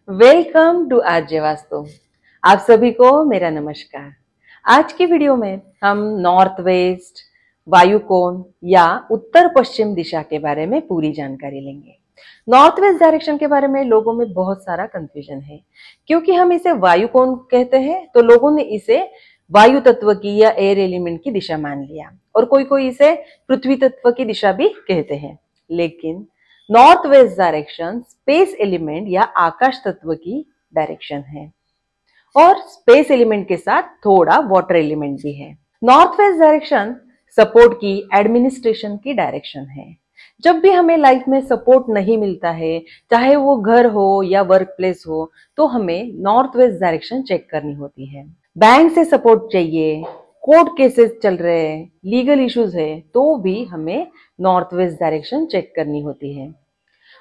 Welcome to RJ vastu. आप सभी को मेरा नमस्कार। आज की वीडियो में हम नॉर्थ वेस्ट, वायुकोण या उत्तर पश्चिम दिशा के बारे में पूरी जानकारी लेंगे। नॉर्थ वेस्ट डायरेक्शन के बारे में लोगों में बहुत सारा कंफ्यूजन है, क्योंकि हम इसे वायुकोण कहते हैं तो लोगों ने इसे वायु तत्व की या एयर एलिमेंट की दिशा मान लिया, और कोई कोई इसे पृथ्वी तत्व की दिशा भी कहते हैं। लेकिन north west direction space element या आकाश तत्व की डायरेक्शन है, और स्पेस एलिमेंट के साथ थोड़ा वाटर एलिमेंट भी है। नॉर्थ वेस्ट डायरेक्शन सपोर्ट की, एडमिनिस्ट्रेशन की डायरेक्शन है। जब भी हमें लाइफ में सपोर्ट नहीं मिलता है, चाहे वो घर हो या वर्क प्लेस हो, तो हमें नॉर्थ वेस्ट डायरेक्शन चेक करनी होती है। बैंक से सपोर्ट चाहिए, कोर्ट केसेस चल रहे हैं, लीगल इश्यूज है, तो भी हमें नॉर्थ वेस्ट डायरेक्शन चेक करनी होती है।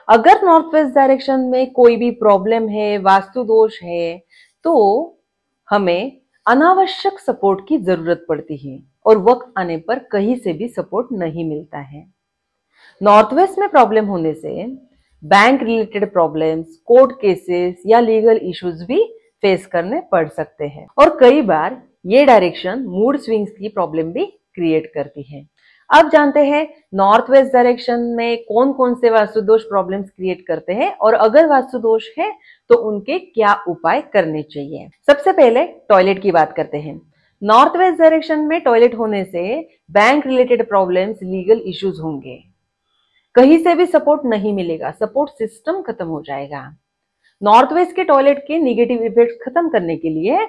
अगर नॉर्थ वेस्ट डायरेक्शन में कोई भी प्रॉब्लम है, वास्तु दोष है, तो हमें अनावश्यक सपोर्ट की जरूरत पड़ती है और वक्त आने पर कहीं से भी सपोर्ट नहीं मिलता है। नॉर्थ वेस्ट में प्रॉब्लम होने से bank related problems, court cases या लीगल इश्यूज भी फेस करने पड़ सकते हैं, और कई बार ये डायरेक्शन मूड स्विंग्स की प्रॉब्लम भी क्रिएट करती है। अब जानते हैं नॉर्थ वेस्ट डायरेक्शन में कौन कौन से वास्तु दोष प्रॉब्लम्स क्रिएट करते हैं, और अगर वास्तु दोष है तो उनके क्या उपाय करने चाहिए। सबसे पहले टॉयलेट की बात करते हैं। नॉर्थ वेस्ट डायरेक्शन में टॉयलेट होने से bank related problems, legal issues होंगे, कहीं से भी सपोर्ट नहीं मिलेगा, सपोर्ट सिस्टम खत्म हो जाएगा। नॉर्थ वेस्ट के टॉयलेट के निगेटिव इफेक्ट खत्म करने के लिए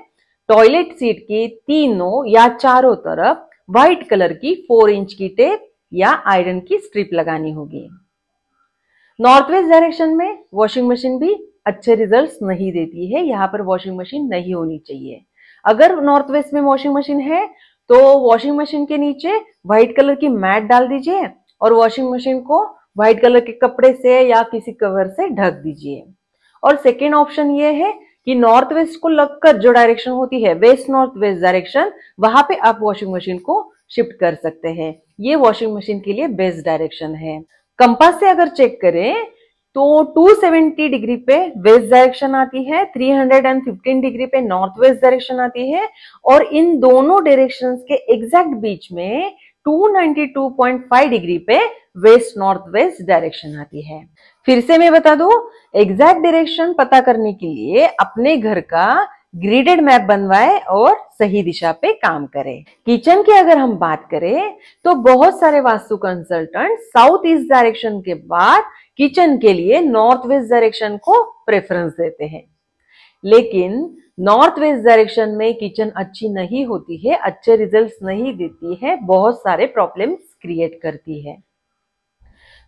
टॉयलेट सीट की तीनों या चारों तरफ व्हाइट कलर की 4 इंच की टेप या आयरन की स्ट्रिप लगानी होगी। नॉर्थ वेस्ट डायरेक्शन में वॉशिंग मशीन भी अच्छे रिजल्ट्स नहीं देती है, यहाँ पर वॉशिंग मशीन नहीं होनी चाहिए। अगर नॉर्थ वेस्ट में वॉशिंग मशीन है तो वॉशिंग मशीन के नीचे व्हाइट कलर की मैट डाल दीजिए और वॉशिंग मशीन को व्हाइट कलर के कपड़े से या किसी कवर से ढक दीजिए। और सेकेंड ऑप्शन ये है कि नॉर्थ वेस्ट को लगकर जो डायरेक्शन होती है, वेस्ट नॉर्थ वेस्ट डायरेक्शन, वहां पे आप वॉशिंग मशीन को शिफ्ट कर सकते हैं। ये वॉशिंग मशीन के लिए बेस्ट डायरेक्शन है। कंपास से अगर चेक करें तो 270 डिग्री पे वेस्ट डायरेक्शन आती है, 315 डिग्री पे नॉर्थ वेस्ट डायरेक्शन आती है, और इन दोनों डायरेक्शंस के एग्जैक्ट बीच में 292.5 डिग्री पे वेस्ट नॉर्थ वेस्ट डायरेक्शन आती है। फिर से मैं बता दूं, एग्जैक्ट डायरेक्शन पता करने के लिए अपने घर का ग्रिडेड मैप बनवाए और सही दिशा पे काम करें। किचन की अगर हम बात करें तो बहुत सारे vastu consultant south east direction के बाद किचन के लिए नॉर्थ वेस्ट डायरेक्शन को प्रेफरेंस देते हैं, लेकिन नॉर्थ वेस्ट डायरेक्शन में किचन अच्छी नहीं होती है, अच्छे रिजल्ट्स नहीं देती है, बहुत सारे प्रॉब्लम्स क्रिएट करती है।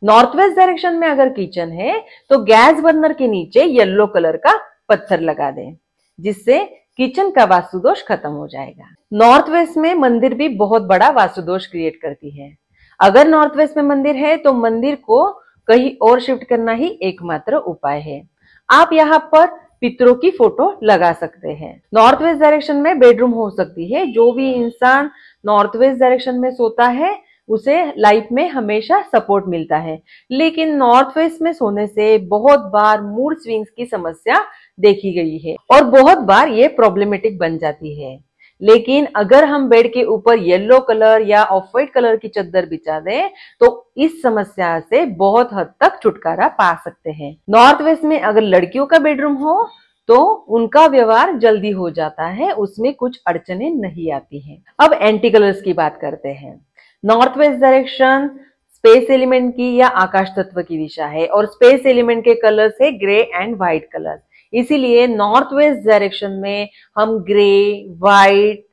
नॉर्थ वेस्ट डायरेक्शन में अगर किचन है तो गैस बर्नर के नीचे येलो कलर का पत्थर लगा दें, जिससे किचन का वास्तु दोष खत्म हो जाएगा। नॉर्थ वेस्ट में मंदिर भी बहुत बड़ा वास्तु दोष क्रिएट करती है। अगर नॉर्थ वेस्ट में मंदिर है तो मंदिर को कहीं और शिफ्ट करना ही एकमात्र उपाय है। आप यहाँ पर पितरों की फोटो लगा सकते हैं। नॉर्थ वेस्ट डायरेक्शन में बेडरूम हो सकती है। जो भी इंसान नॉर्थ वेस्ट डायरेक्शन में सोता है उसे लाइफ में हमेशा सपोर्ट मिलता है, लेकिन नॉर्थ वेस्ट में सोने से बहुत बार मूड स्विंग्स की समस्या देखी गई है और बहुत बार ये प्रॉब्लमेटिक बन जाती है। लेकिन अगर हम बेड के ऊपर येलो कलर या ऑफ व्हाइट कलर की चादर बिछा दें तो इस समस्या से बहुत हद तक छुटकारा पा सकते हैं। नॉर्थ वेस्ट में अगर लड़कियों का बेडरूम हो तो उनका व्यवहार जल्दी हो जाता है, उसमें कुछ अड़चने नहीं आती हैं। अब एंटी कलर्स की बात करते हैं। North west direction space element की या आकाश तत्व की दिशा है, और स्पेस एलिमेंट के कलर्स है ग्रे एंड व्हाइट कलर। इसीलिए नॉर्थ वेस्ट डायरेक्शन में हम grey, white,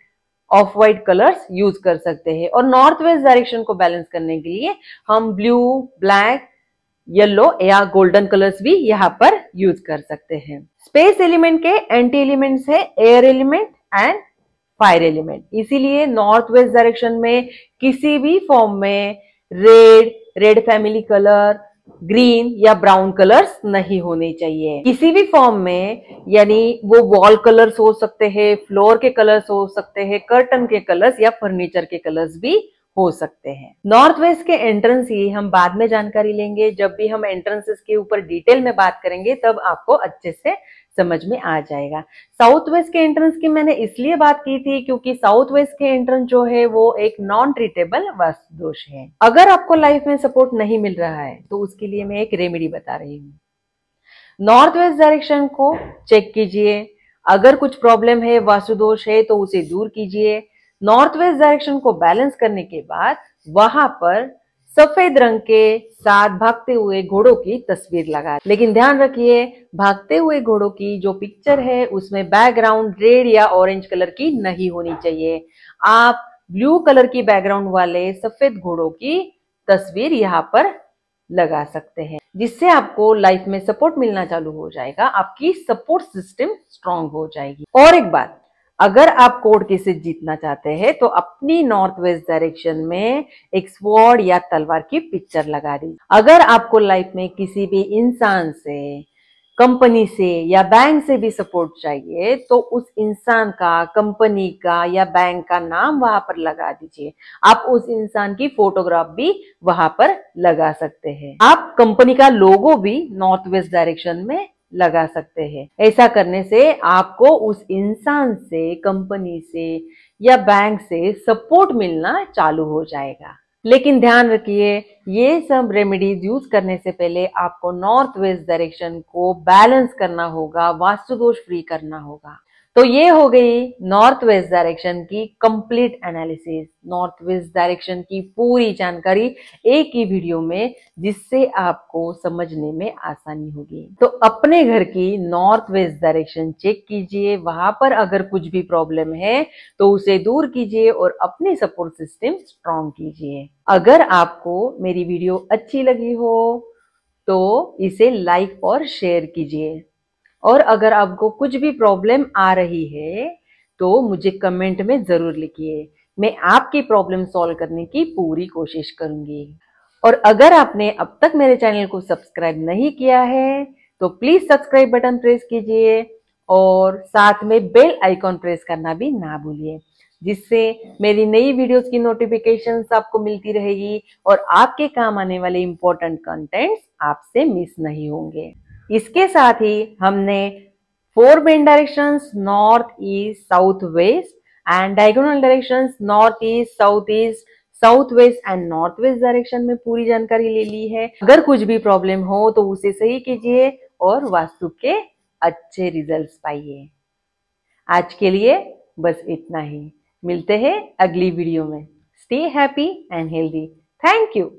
of white colours use कर सकते हैं, और नॉर्थ वेस्ट डायरेक्शन को बैलेंस करने के लिए हम ब्लू, ब्लैक, येलो या गोल्डन कलर्स भी यहाँ पर यूज कर सकते हैं। स्पेस एलिमेंट के एंटी एलिमेंट्स है air element and fire element. इसीलिए नॉर्थ वेस्ट डायरेक्शन में किसी भी फॉर्म में रेड फैमिली कलर, ग्रीन या ब्राउन कलर्स नहीं होने चाहिए किसी भी फॉर्म में। यानी वो वॉल कलर्स हो सकते हैं, फ्लोर के कलर्स हो सकते हैं, कर्टन के कलर्स या फर्नीचर के कलर्स भी हो सकते हैं। नॉर्थ वेस्ट के एंट्रेंस की हम बाद में जानकारी लेंगे, जब भी हम एंट्रेंसेस के ऊपर डिटेल में बात करेंगे तब आपको अच्छे से समझ में आ जाएगा। साउथ वेस्ट के एंट्रेंस की मैंने इसलिए बात की थी क्योंकि साउथ वेस्ट के एंट्रेंस जो है वो एक नॉन ट्रीटेबल वास्तु दोष है। अगर आपको लाइफ में सपोर्ट नहीं मिल रहा है तो उसके लिए मैं एक रेमेडी बता रही हूँ। नॉर्थ वेस्ट डायरेक्शन को चेक कीजिए, अगर कुछ प्रॉब्लम है, वास्तु दोष है तो उसे दूर कीजिए। नॉर्थ वेस्ट डायरेक्शन को बैलेंस करने के बाद वहां पर सफेद रंग के साथ भागते हुए घोड़ों की तस्वीर लगा। लेकिन ध्यान रखिए, भागते हुए घोड़ों की जो पिक्चर है उसमें बैकग्राउंड रेड या ऑरेंज कलर की नहीं होनी चाहिए। आप ब्लू कलर की बैकग्राउंड वाले सफेद घोड़ों की तस्वीर यहाँ पर लगा सकते हैं, जिससे आपको लाइफ में सपोर्ट मिलना चालू हो जाएगा, आपकी सपोर्ट सिस्टम स्ट्रांग हो जाएगी। और एक बात, अगर आप कोर्ट केसेस जीतना चाहते हैं तो अपनी नॉर्थ वेस्ट डायरेक्शन में एक स्वॉर्ड या तलवार की पिक्चर लगा दी। अगर आपको लाइफ में किसी भी इंसान से, कंपनी से या बैंक से भी सपोर्ट चाहिए तो उस इंसान का, कंपनी का या बैंक का नाम वहां पर लगा दीजिए। आप उस इंसान की फोटोग्राफ भी वहां पर लगा सकते हैं। आप कंपनी का लोगो भी नॉर्थ वेस्ट डायरेक्शन में लगा सकते हैं। ऐसा करने से आपको उस इंसान से, कंपनी से या बैंक से सपोर्ट मिलना चालू हो जाएगा। लेकिन ध्यान रखिए, ये सब रेमेडीज यूज करने से पहले आपको नॉर्थ वेस्ट डायरेक्शन को बैलेंस करना होगा, वास्तु दोष फ्री करना होगा। तो ये हो गई नॉर्थ वेस्ट डायरेक्शन की complete analysis, north west direction की पूरी जानकारी एक ही वीडियो में, जिससे आपको समझने में आसानी होगी। तो अपने घर की नॉर्थ वेस्ट डायरेक्शन चेक कीजिए, वहां पर अगर कुछ भी प्रॉब्लम है तो उसे दूर कीजिए और अपनी सपोर्ट सिस्टम स्ट्रांग कीजिए। अगर आपको मेरी वीडियो अच्छी लगी हो तो इसे लाइक और शेयर कीजिए, और अगर आपको कुछ भी प्रॉब्लम आ रही है तो मुझे कमेंट में जरूर लिखिए, मैं आपकी प्रॉब्लम सॉल्व करने की पूरी कोशिश करूंगी। और अगर आपने अब तक मेरे चैनल को सब्सक्राइब नहीं किया है तो प्लीज सब्सक्राइब बटन प्रेस कीजिए और साथ में बेल आइकॉन प्रेस करना भी ना भूलिए, जिससे मेरी नई वीडियोस की नोटिफिकेशंस आपको मिलती रहेगी और आपके काम आने वाले इंपॉर्टेंट कंटेंट्स आपसे मिस नहीं होंगे। इसके साथ ही हमने 4 main directions, north, east, south, west and diagonal directions, north east, south west and north west direction में पूरी जानकारी ले ली है। अगर कुछ भी प्रॉब्लम हो तो उसे सही कीजिए और वास्तु के अच्छे रिजल्ट्स पाइए। आज के लिए बस इतना ही, मिलते हैं अगली वीडियो में। Stay happy and healthy. Thank you.